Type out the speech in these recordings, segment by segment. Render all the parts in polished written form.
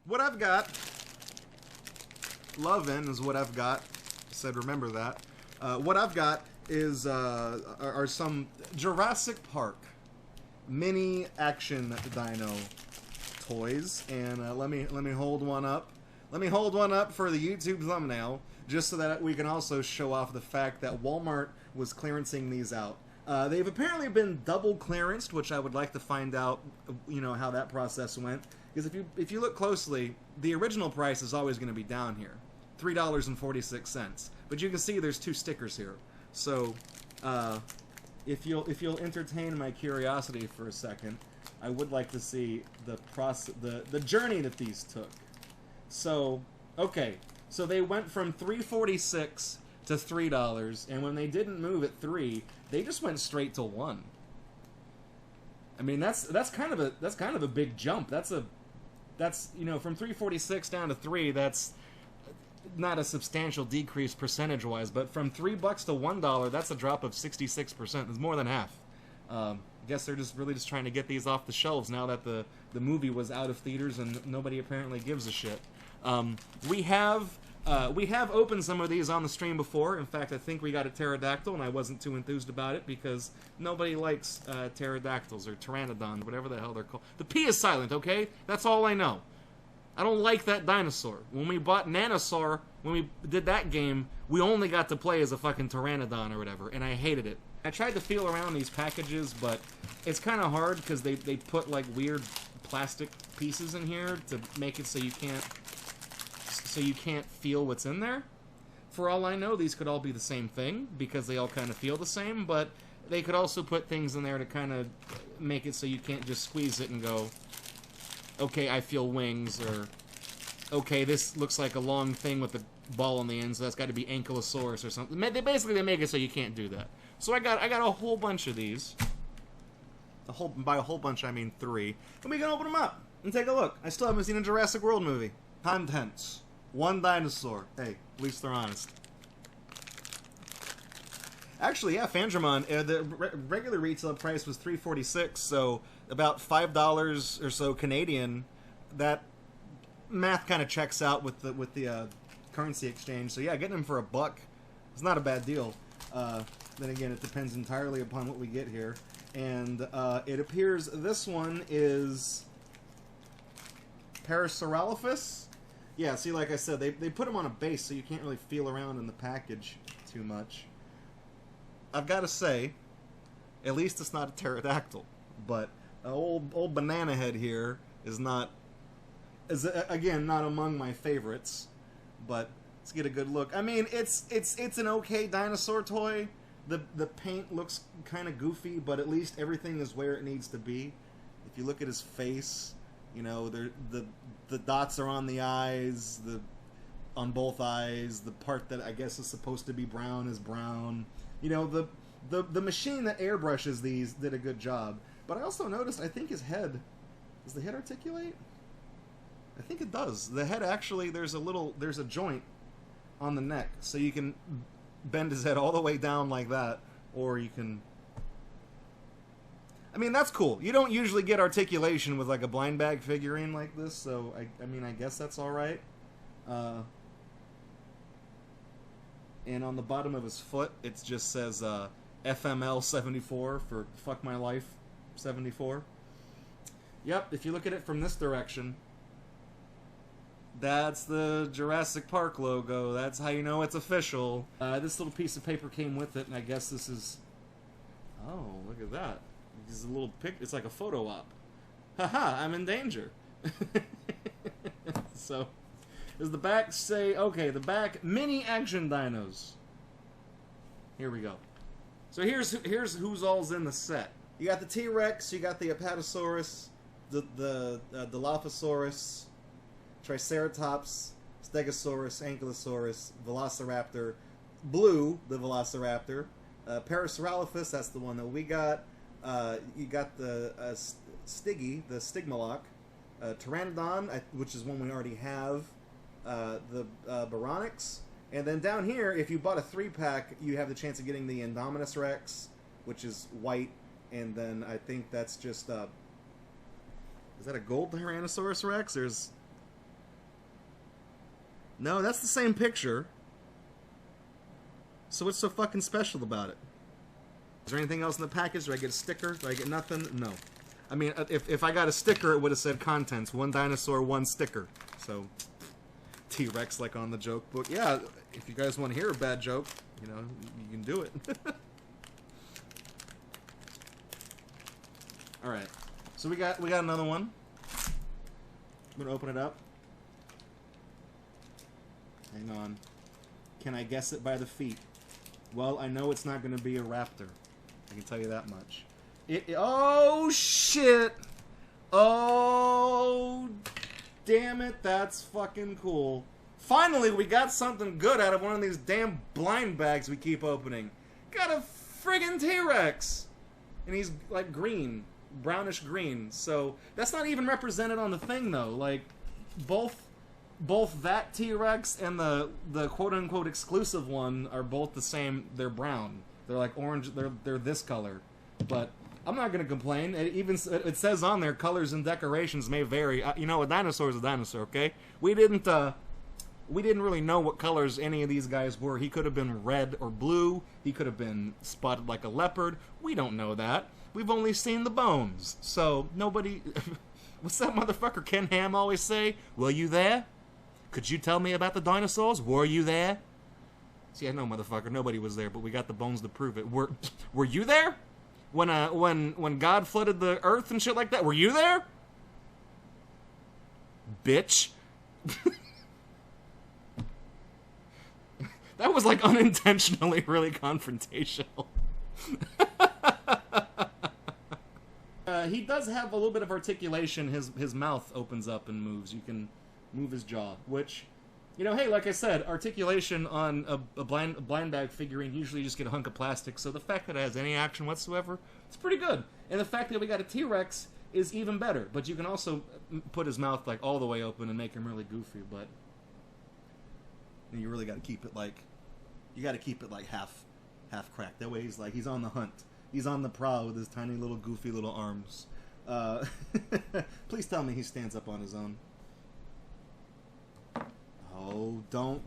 what I've got, lovin' is what I've got. I said remember that. What I've got is are some Jurassic Park mini action dino toys, and let me hold one up. Let me hold one up for the YouTube thumbnail, just so that we can also show off the fact that Walmart was clearancing these out. They've apparently been double clearanced, which I would like to find out, you know, how that process went. Because if you look closely, the original price is always going to be down here, $3.46. But you can see there's 2 stickers here. So, if you'll entertain my curiosity for a second, I would like to see the journey that these took. So, okay, so they went from $3.46 to $3, and when they didn't move at 3, they just went straight to 1. I mean, that's kind of a big jump. That's you know, from $3.46 down to 3. That's not a substantial decrease percentage-wise, but from $3 to $1, that's a drop of 66%. It's more than half. I guess they're really just trying to get these off the shelves now that the movie was out of theaters and nobody apparently gives a shit. We have opened some of these on the stream before. In fact, I think we got a pterodactyl, and I wasn't too enthused about it because nobody likes pterodactyls or pteranodons, whatever the hell they're called. The P is silent, okay? That's all I know. I don't like that dinosaur. When we bought Dinosaur, when we did that game, we only got to play as a fucking pteranodon or whatever, and I hated it. I tried to feel around these packages, but it's kind of hard because they put like weird plastic pieces in here to make it so you can't feel what's in there. For all I know, these could all be the same thing because they all kind of feel the same, but they could also put things in there to kind of make it so you can't just squeeze it and go, okay, I feel wings, or okay, this looks like a long thing with a ball on the end, so that's got to be Ankylosaurus or something. Basically, they make it so you can't do that. So I got a whole bunch of these. By a whole bunch, I mean 3. And we can open them up and take a look. I still haven't seen a Jurassic World movie. Contents. 1 dinosaur. Hey, at least they're honest. Actually, yeah, Fandramon, the regular retail price was $3.46, so about $5 or so Canadian. That math kind of checks out with the currency exchange. So yeah, getting them for $1 is not a bad deal. Then again, it depends entirely upon what we get here. And it appears this one is Parasaurolophus. Yeah, see, like I said, they put them on a base, so you can't really feel around in the package too much. I've got to say, at least it's not a pterodactyl. But old banana head here is again not among my favorites. But let's get a good look. I mean, it's an okay dinosaur toy. The paint looks kind of goofy, but at least everything is where it needs to be. If you look at his face, you know, the dots are on the eyes, on both eyes. The part that I guess is supposed to be brown is brown. You know, the machine that airbrushes these did a good job. But I also noticed, I think his head, does the head articulate? I think it does. The head actually, there's a joint on the neck, so you can bend his head all the way down like that, or you can... I mean, that's cool. You don't usually get articulation with like a blind bag figurine like this, so I mean, I guess that's alright. And on the bottom of his foot, it just says FML 74 for Fuck My Life 74. Yep, if you look at it from this direction, that's the Jurassic Park logo. That's how you know it's official. This little piece of paper came with it, and I guess this is... Oh, look at that. This is a little pic. It's like a photo op. Haha, I'm in danger. So, does the back say... Okay, the back, mini action dinos. Here we go. So here's who's all's in the set. You got the T-Rex, you got the Apatosaurus, the Dilophosaurus, Triceratops, Stegosaurus, Ankylosaurus, Velociraptor, Blue, the Velociraptor, Parasaurolophus, that's the one that we got. You got the Stiggy, the Stigmalock, Pteranodon, which is one we already have, the Baryonyx, and then down here, if you bought a 3-pack, you have the chance of getting the Indominus Rex, which is white, and then I think that's just, is that a gold Tyrannosaurus Rex? No, that's the same picture. So what's so fucking special about it? Is there anything else in the package? Do I get a sticker? Do I get nothing? No. I mean, if I got a sticker, it would have said contents. 1 dinosaur, 1 sticker. So, T-Rex like on the joke book. Yeah, if you guys want to hear a bad joke, you know, you can do it. Alright. So we got another one. I'm gonna open it up. Hang on. Can I guess it by the feet? Well, I know it's not gonna be a raptor. I can tell you that much. Oh shit! Oh damn it, that's fucking cool. Finally, we got something good out of one of these damn blind bags we keep opening. Got a friggin' T-Rex! And he's like green. Brownish green. So that's not even represented on the thing though. Like both that T-Rex and the quote-unquote exclusive one are both the same. They're brown. They're like orange. They're this color. But I'm not gonna complain. It says on there colors and decorations may vary. You know, a dinosaur is a dinosaur. Okay, we didn't really know what colors any of these guys were. He could have been red or blue. He could have been spotted like a leopard. We don't know that. We've only seen the bones. So nobody. What's that motherfucker Ken Ham always say? Were you there? Could you tell me about the dinosaurs? Were you there? See, I know, motherfucker. Nobody was there, but we got the bones to prove it. Were you there? When God flooded the earth and shit like that? Were you there? Bitch. That was like unintentionally really confrontational. He does have a little bit of articulation. His mouth opens up and moves. You can move his jaw, which, you know, hey, like I said, articulation on a blind bag figurine, usually you just get a hunk of plastic, so the fact that it has any action whatsoever, it's pretty good. And the fact that we got a T-Rex is even better, but you can also put his mouth like all the way open and make him really goofy, but you really got to keep it like, you got to keep it like half cracked. That way he's on the hunt. He's on the prowl with his tiny little goofy little arms. Please tell me he stands up on his own. Oh, don't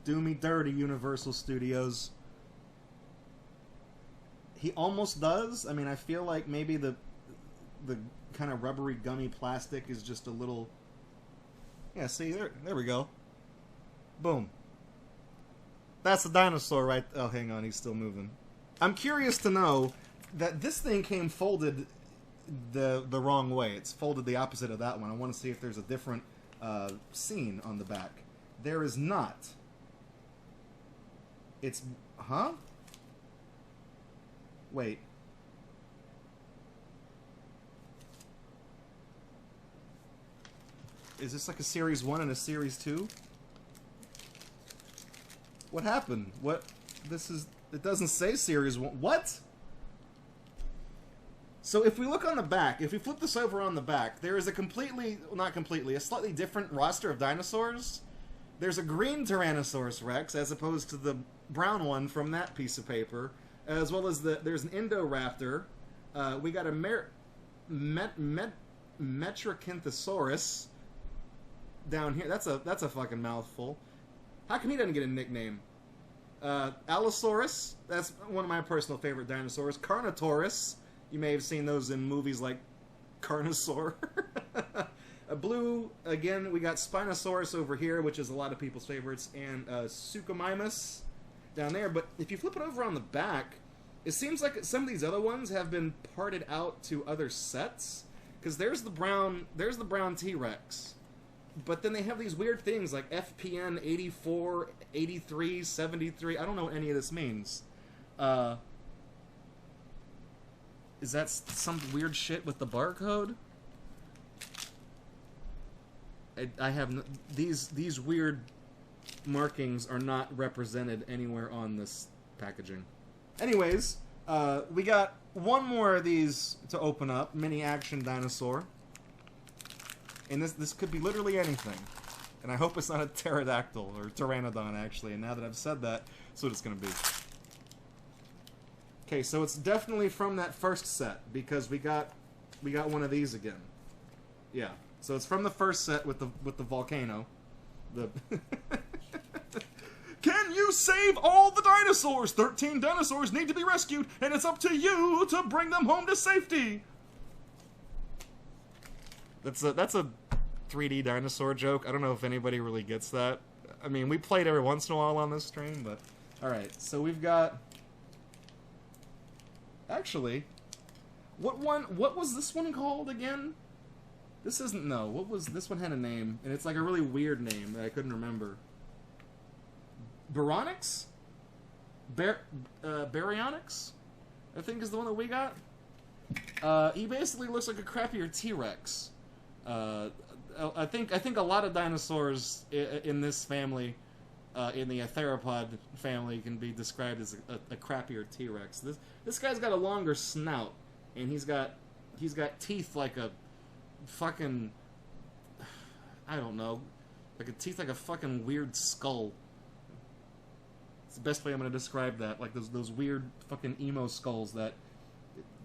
do me dirty, Universal Studios. He almost does. I mean, I feel like maybe the kind of rubbery, gummy plastic is just a little... Yeah, see, there we go. Boom. That's the dinosaur right... Oh, hang on, he's still moving. I'm curious to know that this thing came folded the wrong way. It's folded the opposite of that one. I want to see if there's a different scene on the back. There is not. It's... Huh? Wait. Is this like a Series 1 and a Series 2? What happened? What? This is... It doesn't say Series 1. What? So if we look on the back, if we flip this over on the back, there is a completely... Well, not completely, a slightly different roster of dinosaurs. There's a green Tyrannosaurus Rex, as opposed to the brown one from that piece of paper. As well as there's an Indoraptor. We got a Metracanthosaurus down here. That's a fucking mouthful. How come he doesn't get a nickname? Allosaurus, that's one of my personal favorite dinosaurs. Carnotaurus, you may have seen those in movies like Carnosaur. A blue, again, we got Spinosaurus over here, which is a lot of people's favorites, and Suchomimus down there. But if you flip it over on the back, it seems like some of these other ones have been parted out to other sets. Because there's the brown T-Rex. But then they have these weird things like FPN 84, 83, 73. I don't know what any of this means. Is that some weird shit with the barcode? I have no, these weird markings are not represented anywhere on this packaging. Anyways, we got one more of these to open up. Mini action dinosaur. And this could be literally anything. And I hope it's not a pterodactyl, or pteranodon, actually. And now that I've said that, that's what it's going to be. Okay, so it's definitely from that first set, because we got one of these again. Yeah, so it's from the first set with the volcano. The Can you save all the dinosaurs? 13 dinosaurs need to be rescued, and it's up to you to bring them home to safety. That's a 3D dinosaur joke. I don't know if anybody really gets that. I mean, we played every once in a while on this stream, but... Alright, so we've got... Actually, what was this one called again? This isn't... No, this one had a name, and it's like a really weird name that I couldn't remember. Baryonyx? Baryonyx? I think is the one that we got. He basically looks like a crappier T-Rex. I think a lot of dinosaurs in this family, in the theropod family, can be described as a crappier T-Rex. This guy's got a longer snout, and he's got teeth like a fucking, I don't know, like a teeth like a fucking weird skull. It's the best way I'm gonna describe that, like those weird fucking emo skulls that,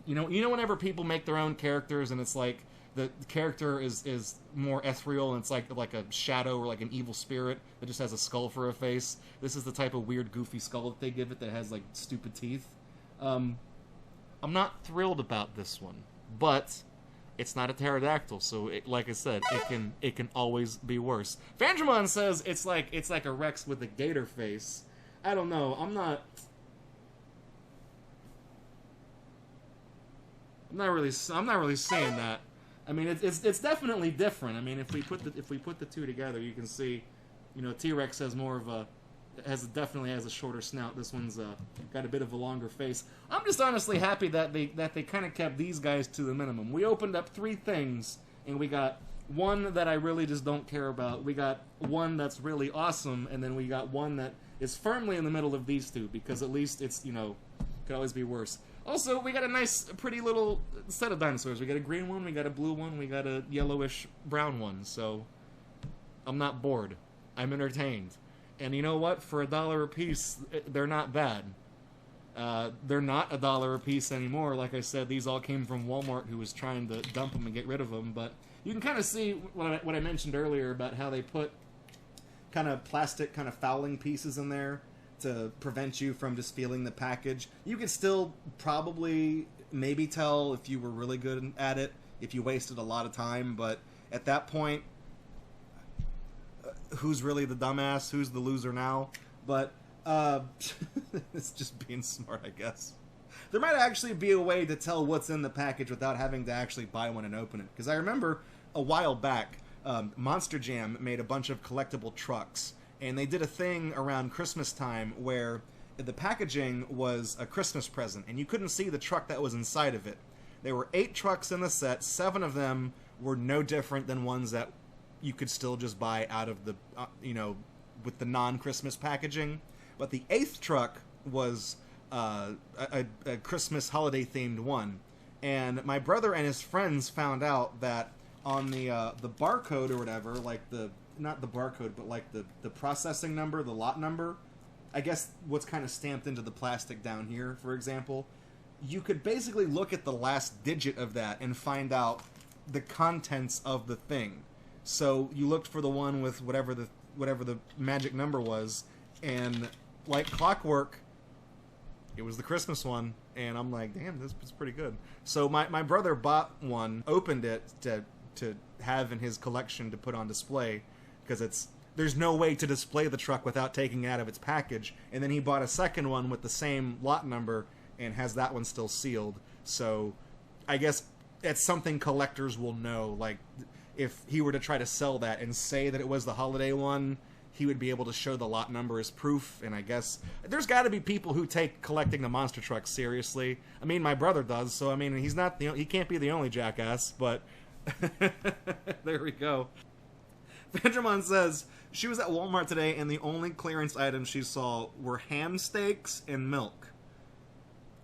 you know whenever people make their own characters and it's like the character is more ethereal and it's like a shadow or like an evil spirit that just has a skull for a face. This is the type of weird goofy skull that they give it that has like stupid teeth. I'm not thrilled about this one, but it's not a pterodactyl, so like I said, it can always be worse. Vandramon says it's like a Rex with a gator face. I don't know. I'm not really saying that. I mean, it's definitely different. I mean, if we put the two together, you can see, T-Rex has definitely has a shorter snout. This one's got a bit of a longer face. I'm just honestly happy that they kind of kept these guys to the minimum. We opened up 3 things, and we got one that I really just don't care about. We got one that's really awesome, and then we got one that is firmly in the middle of these two, because at least it's, could always be worse. Also, we got a nice, pretty little set of dinosaurs. We got a green one, we got a blue one, we got a yellowish brown one, so I'm not bored. I'm entertained. And you know what? For $1 a piece, they're not bad. They're not $1 a piece anymore. Like I said, these all came from Walmart, who was trying to dump them and get rid of them. But you can kind of see what I mentioned earlier about how they put kind of plastic kind of fouling pieces in there to prevent you from just feeling the package. You could still probably maybe tell if you were really good at it, if you wasted a lot of time, but at that point, who's really the dumbass? Who's the loser now? But it's just being smart, I guess. There might actually be a way to tell what's in the package without having to actually buy one and open it. Because I remember a while back, Monster Jam made a bunch of collectible trucks, and they did a thing around Christmas time where the packaging was a Christmas present, and you couldn't see the truck that was inside of it. There were 8 trucks in the set. 7 of them were no different than ones that you could still just buy out of the, with the non-Christmas packaging. But the 8th truck was a Christmas holiday-themed one. And my brother and his friends found out that on the barcode or whatever, like not the barcode, but like the processing number, the lot number, I guess what's kind of stamped into the plastic down here, for example, you could basically look at the last digit of that and find out the contents of the thing. So you looked for the one with whatever the magic number was, and like clockwork, it was the Christmas one, and I'm like, damn, this is pretty good. So my brother bought one, opened it to have in his collection to put on display, because there's no way to display the truck without taking it out of its package, and then he bought a second one with the same lot number and has that one still sealed. So I guess it's something collectors will know, like if he were to try to sell that and say that it was the holiday one, he would be able to show the lot number as proof. And I guess there's got to be people who take collecting the monster trucks seriously. I mean, my brother does, so I mean, he can't be the only jackass, but there we go. Vandramon says she was at Walmart today and the only clearance items she saw were ham steaks and milk.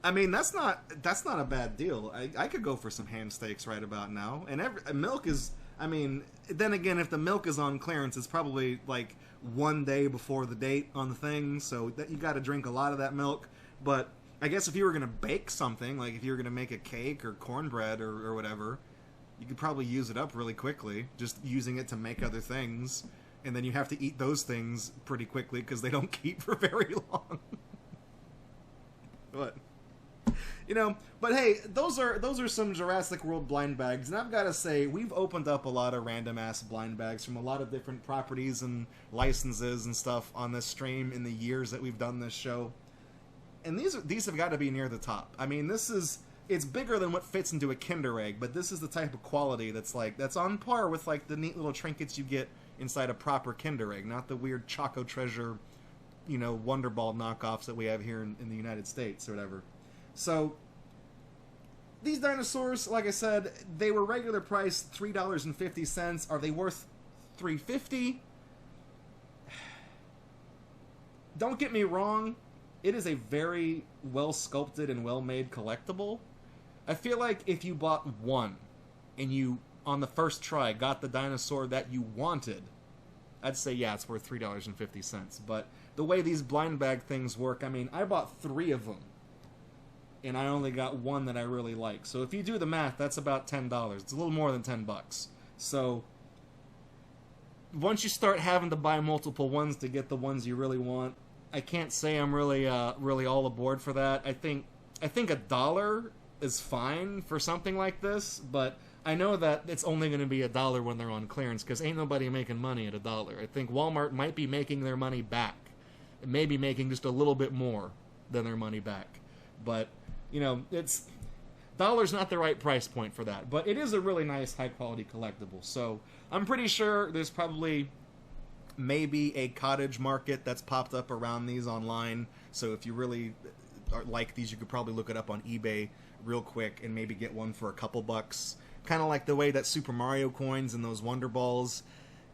I mean, that's not a bad deal. I could go for some ham steaks right about now. And milk is, I mean, then again, if the milk is on clearance, it's probably like 1 day before the date on the thing, so that you got to drink a lot of that milk. But I guess if you were going to bake something, like if you were going to make a cake or cornbread or whatever, you could probably use it up really quickly, just using it to make other things. and then you have to eat those things pretty quickly because they don't keep for very long. But you know, but hey, those are some Jurassic World blind bags, and I've got to say, we've opened up a lot of random ass blind bags from a lot of different properties and licenses and stuff on this stream in the years that we've done this show, and these have got to be near the top. I mean, it's bigger than what fits into a Kinder Egg, but this is the type of quality that's on par with like the neat little trinkets you get inside a proper Kinder Egg, not the weird Choco Treasure, you know, Wonder Ball knockoffs that we have here in the United States or whatever. So these dinosaurs, like I said, they were regular price $3.50. Are they worth $3.50? Don't get me wrong, it is a very well sculpted and well made collectible. I feel like if you bought one and you on the first try got the dinosaur that you wanted, I'd say yeah, it's worth $3.50. But the way these blind bag things work, I mean, I bought 3 of them and I only got one that I really like. So if you do the math, that's about $10. It's a little more than $10. So once you start having to buy multiple ones to get the ones you really want, I can't say I'm really all aboard for that. I think $1 is fine for something like this, but I know that it's only going to be $1 when they're on clearance, because ain't nobody making money at $1. I think Walmart might be making their money back, maybe making just a little bit more than their money back. But you know, $1's not the right price point for that, but it is a really nice, high-quality collectible. So I'm pretty sure there's probably maybe a cottage market that's popped up around these online. So if you really like these, you could probably look it up on eBay real quick and maybe get one for a couple bucks. Kind of like the way that Super Mario coins and those Wonder Balls,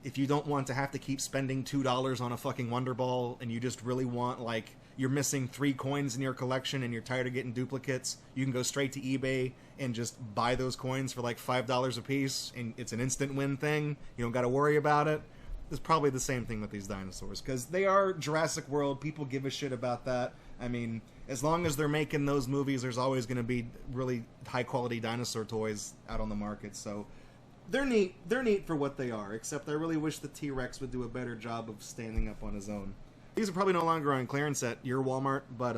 if you don't want to have to keep spending $2 on a fucking Wonder Ball and you just really want, like, you're missing 3 coins in your collection and you're tired of getting duplicates, you can go straight to eBay and just buy those coins for like $5 a piece, and it's an instant win thing. You don't got to worry about it. It's probably the same thing with these dinosaurs, because they are Jurassic World. People give a shit about that. I mean, as long as they're making those movies, there's always going to be really high-quality dinosaur toys out on the market. So they're neat. They're neat for what they are, except I really wish the T-Rex would do a better job of standing up on his own. These are probably no longer on clearance at your Walmart, but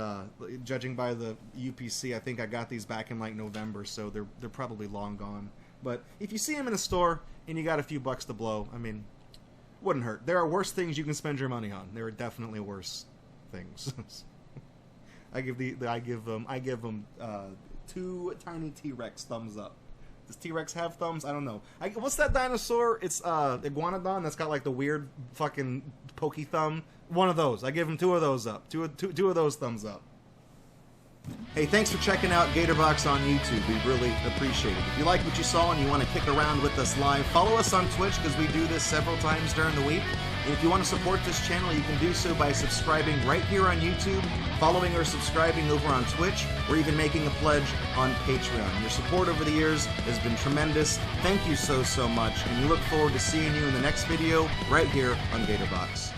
judging by the UPC, I think I got these back in like November, so they're probably long gone. But if you see them in a store and you got a few bucks to blow, I mean, wouldn't hurt. There are worse things you can spend your money on. There are definitely worse things. I give them 2 tiny T-Rex thumbs up. Does T-Rex have thumbs? I don't know. What's that dinosaur? It's Iguanodon that's got like the weird fucking pokey thumb. One of those. I give him 2 of those up. Two of those thumbs up. Hey, thanks for checking out GatorBox on YouTube. We really appreciate it. If you like what you saw and you want to kick around with us live, follow us on Twitch, because we do this several times during the week. And if you want to support this channel, you can do so by subscribing right here on YouTube, following or subscribing over on Twitch, or even making a pledge on Patreon. Your support over the years has been tremendous. Thank you so much, and we look forward to seeing you in the next video right here on GatorBox.